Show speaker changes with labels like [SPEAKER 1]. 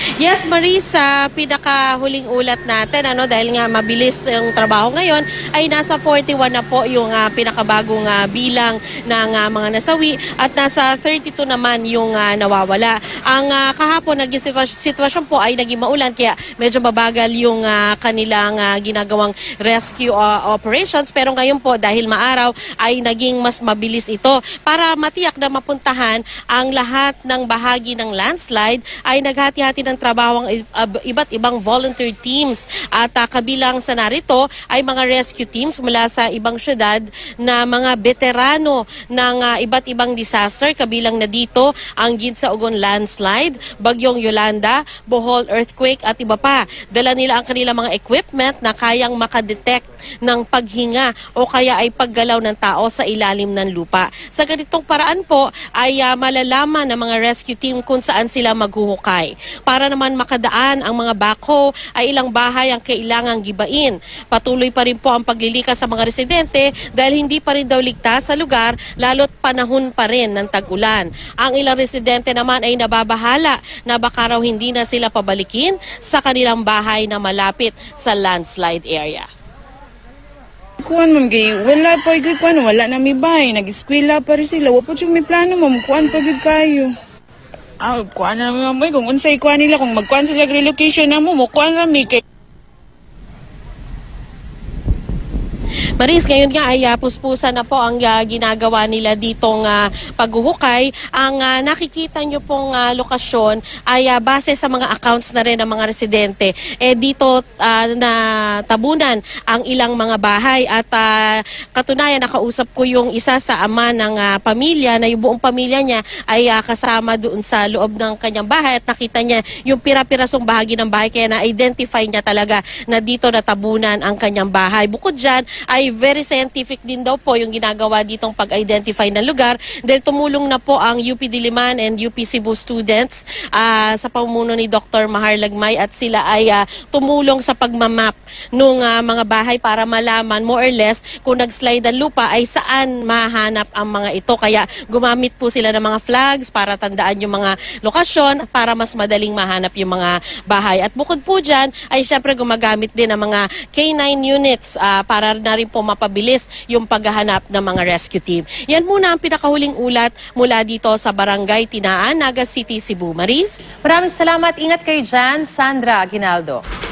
[SPEAKER 1] Yes, Marie, sa pinakahuling ulat natin, dahil nga mabilis yung trabaho ngayon, ay nasa 41 na po yung pinakabagong bilang ng mga nasawi at nasa 32 naman yung nawawala. Ang kahapon, naging sitwasyon po ay naging maulan kaya medyo mabagal yung kanilang ginagawang rescue operations. Pero ngayon po, dahil maaraw, ay naging mas mabilis ito. Para matiyak na mapuntahan ang lahat ng bahagi ng landslide, ay naghati-hati ng trabaho ang iba't ibang volunteer teams at kabilang sa narito ay mga rescue teams mula sa ibang syudad na mga veterano ng iba't ibang disaster, kabilang na dito ang Ginsaogon landslide, Bagyong Yolanda, Bohol earthquake at iba pa. Dala nila ang kanilang mga equipment na kayang makadetect ng paghinga o kaya ay paggalaw ng tao sa ilalim ng lupa. Sa ganitong paraan po ay malalaman ng mga rescue team kung saan sila maghuhukay. Para naman makadaan ang mga backhoe ay ilang bahay ang kailangang gibain. Patuloy pa rin po ang paglilikas sa mga residente dahil hindi pa rin daw ligtas sa lugar lalo't panahon pa rin ng tag-ulan. Ang ilang residente naman ay nababahala na baka raw hindi na sila pabalikin sa kanilang bahay na malapit sa landslide area.
[SPEAKER 2] Kuan ma'am gay, wala pa gay kuan, wala na mi bay, nag-eskwela pa rin sila. Wa pa siya may plano ma'am, kuan pa gid kayo. Kuan na ma'am, kung unsay kuan nila, kung magkuan sila relocation na mo kuan na mi kay
[SPEAKER 1] Maris, ngayon nga ay puspusan na po ang ginagawa nila ditong paghuhukay. Ang nakikita nyo pong lokasyon ay base sa mga accounts na rin ng mga residente. Dito na tabunan ang ilang mga bahay at katunayan nakausap ko yung isa sa ama ng pamilya na yung buong pamilya niya ay kasama doon sa loob ng kanyang bahay at nakita niya yung pira-pirasong bahagi ng bahay kaya na-identify niya talaga na dito natabunan ang kanyang bahay. Bukod dyan ay very scientific din daw po yung ginagawa ditong pag-identify ng lugar dahil tumulong na po ang UP Diliman and UP Cebu students sa pamumuno ni Dr. Mahar Lagmay at sila ay tumulong sa pagmamap ng mga bahay para malaman more or less kung nag-slide ang lupa ay saan mahanap ang mga ito. Kaya gumamit po sila ng mga flags para tandaan yung mga lokasyon para mas madaling mahanap yung mga bahay. At bukod po dyan ay syempre gumagamit din ng mga K9 units para na rin po mapabilis yung paghahanap ng mga rescue team. Yan muna ang pinakahuling ulat mula dito sa Barangay Tinaan, Naga City, Cebu. Maris?
[SPEAKER 3] Maraming salamat. Ingat kayo dyan, Sandra Aguinaldo.